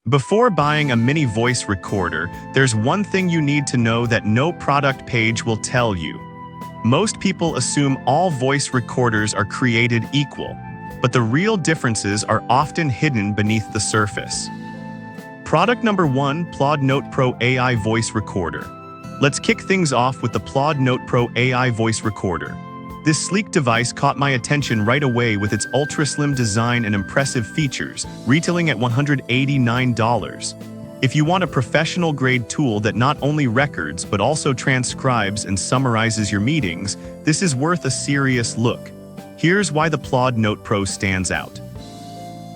Before buying a mini voice recorder, there's one thing you need to know that no product page will tell you. Most people assume all voice recorders are created equal, but the real differences are often hidden beneath the surface. Product number 1, Plod Note Pro AI Voice Recorder. Let's kick things off with the Plod Note Pro AI Voice Recorder. This sleek device caught my attention right away with its ultra-slim design and impressive features, retailing at $189. If you want a professional-grade tool that not only records but also transcribes and summarizes your meetings, this is worth a serious look. Here's why the Plod Note Pro stands out.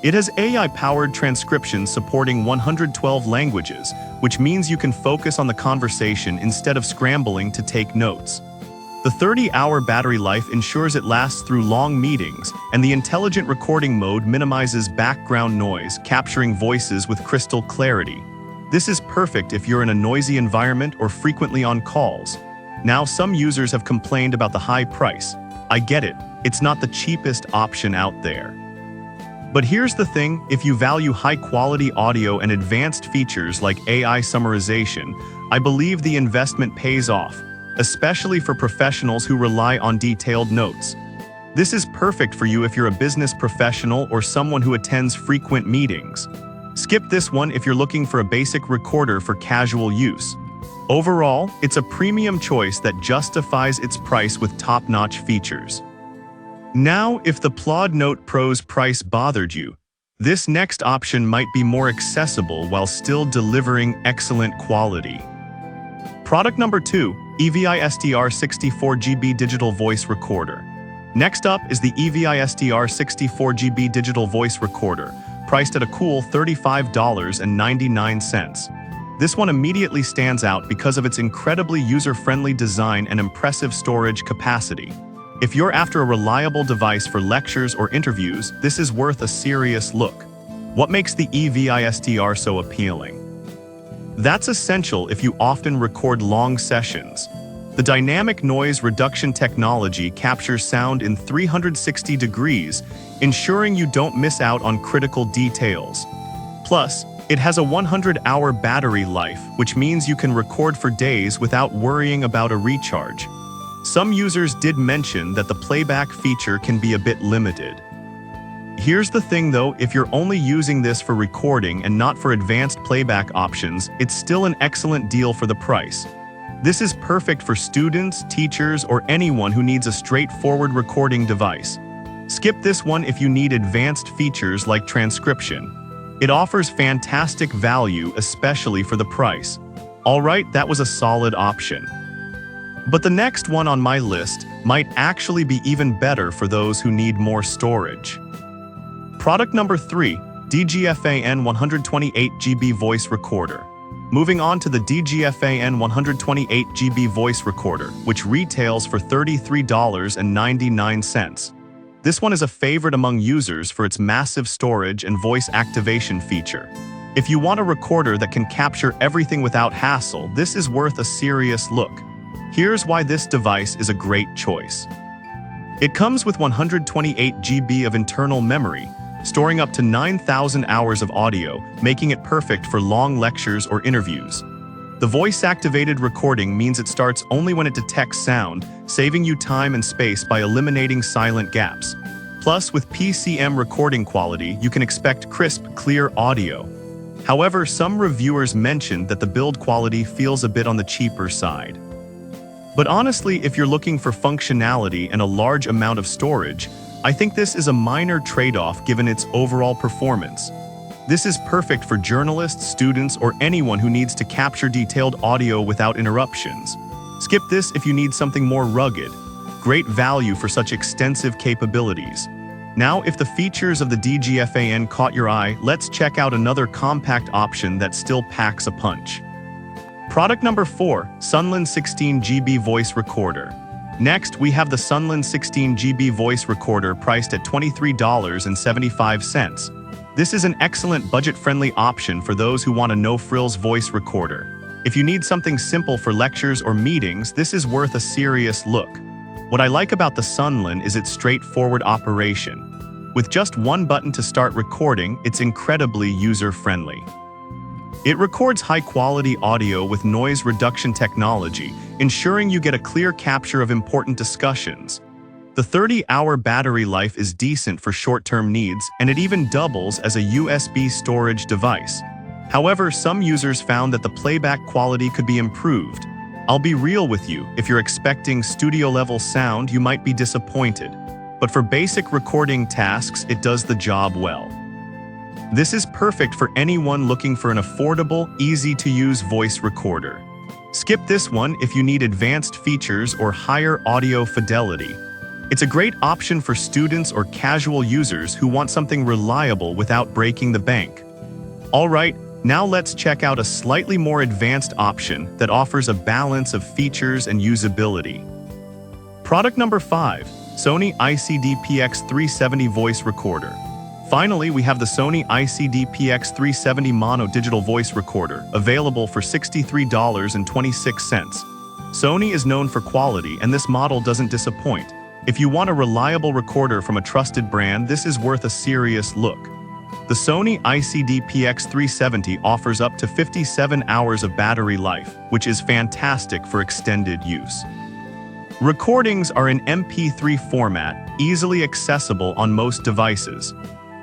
It has AI-powered transcription supporting 112 languages, which means you can focus on the conversation instead of scrambling to take notes. The 30-hour battery life ensures it lasts through long meetings, and the intelligent recording mode minimizes background noise, capturing voices with crystal clarity. This is perfect if you're in a noisy environment or frequently on calls. Now, some users have complained about the high price. I get it, it's not the cheapest option out there. But here's the thing, if you value high-quality audio and advanced features like AI summarization, I believe the investment pays off, especially for professionals who rely on detailed notes. This is perfect for you if you're a business professional or someone who attends frequent meetings. Skip this one if you're looking for a basic recorder for casual use. Overall, it's a premium choice that justifies its price with top-notch features. Now, if the Plod Note Pro's price bothered you, this next option might be more accessible while still delivering excellent quality. Product number 2, EVI-SDR 64GB Digital Voice Recorder. Next up is the EVI-SDR 64GB Digital Voice Recorder, priced at a cool $35.99. This one immediately stands out because of its incredibly user-friendly design and impressive storage capacity. If you're after a reliable device for lectures or interviews, this is worth a serious look. What makes the EVI-SDR so appealing? That's essential if you often record long sessions. The dynamic noise reduction technology captures sound in 360 degrees, ensuring you don't miss out on critical details. Plus, it has a 100-hour battery life, which means you can record for days without worrying about a recharge. Some users did mention that the playback feature can be a bit limited. Here's the thing though, if you're only using this for recording and not for advanced playback options, it's still an excellent deal for the price. This is perfect for students, teachers, or anyone who needs a straightforward recording device. Skip this one if you need advanced features like transcription. It offers fantastic value, especially for the price. Alright, that was a solid option. But the next one on my list might actually be even better for those who need more storage. Product number 3, DGFAN 128GB Voice Recorder. Moving on to the DGFAN 128GB Voice Recorder, which retails for $33.99. This one is a favorite among users for its massive storage and voice activation feature. If you want a recorder that can capture everything without hassle, this is worth a serious look. Here's why this device is a great choice. It comes with 128 GB of internal memory, storing up to 9,000 hours of audio, making it perfect for long lectures or interviews. The voice-activated recording means it starts only when it detects sound, saving you time and space by eliminating silent gaps. Plus, with PCM recording quality, you can expect crisp, clear audio. However, some reviewers mentioned that the build quality feels a bit on the cheaper side. But honestly, if you're looking for functionality and a large amount of storage, I think this is a minor trade-off given its overall performance. This is perfect for journalists, students, or anyone who needs to capture detailed audio without interruptions. Skip this if you need something more rugged. Great value for such extensive capabilities. Now, if the features of the DGFAN caught your eye, let's check out another compact option that still packs a punch. Product number 4, Sunland 16GB Voice Recorder. Next, we have the Sunland 16GB Voice Recorder priced at $23.75. This is an excellent budget-friendly option for those who want a no-frills voice recorder. If you need something simple for lectures or meetings, this is worth a serious look. What I like about the Sunland is its straightforward operation. With just one button to start recording, it's incredibly user-friendly. It records high-quality audio with noise reduction technology, ensuring you get a clear capture of important discussions. The 30-hour battery life is decent for short-term needs, and it even doubles as a USB storage device. However, some users found that the playback quality could be improved. I'll be real with you, if you're expecting studio-level sound, you might be disappointed. But for basic recording tasks, it does the job well. This is perfect for anyone looking for an affordable, easy-to-use voice recorder. Skip this one if you need advanced features or higher audio fidelity. It's a great option for students or casual users who want something reliable without breaking the bank. Alright, now let's check out a slightly more advanced option that offers a balance of features and usability. Product number 5, Sony ICD-PX370 Voice Recorder. Finally, we have the Sony ICD-PX370 Mono Digital Voice Recorder, available for $63.26. Sony is known for quality, and this model doesn't disappoint. If you want a reliable recorder from a trusted brand, this is worth a serious look. The Sony ICD-PX370 offers up to 57 hours of battery life, which is fantastic for extended use. Recordings are in MP3 format, easily accessible on most devices.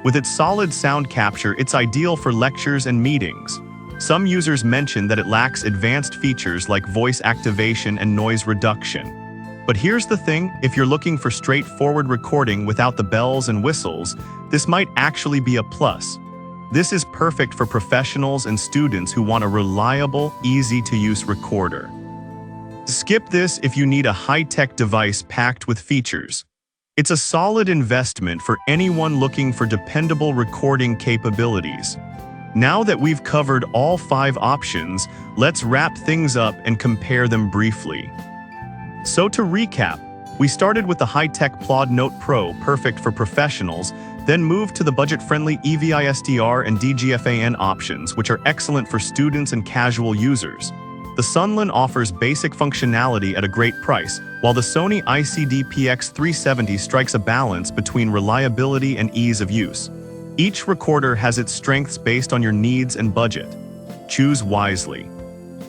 With its solid sound capture, it's ideal for lectures and meetings. Some users mention that it lacks advanced features like voice activation and noise reduction. But here's the thing, if you're looking for straightforward recording without the bells and whistles, this might actually be a plus. This is perfect for professionals and students who want a reliable, easy-to-use recorder. Skip this if you need a high-tech device packed with features. It's a solid investment for anyone looking for dependable recording capabilities. Now that we've covered all 5 options, let's wrap things up and compare them briefly. So to recap, we started with the high-tech Plod Note Pro, perfect for professionals, then moved to the budget-friendly EVISDR and DGFAN options, which are excellent for students and casual users. The Sunland offers basic functionality at a great price, while the Sony ICD-PX370 strikes a balance between reliability and ease of use. Each recorder has its strengths based on your needs and budget. Choose wisely.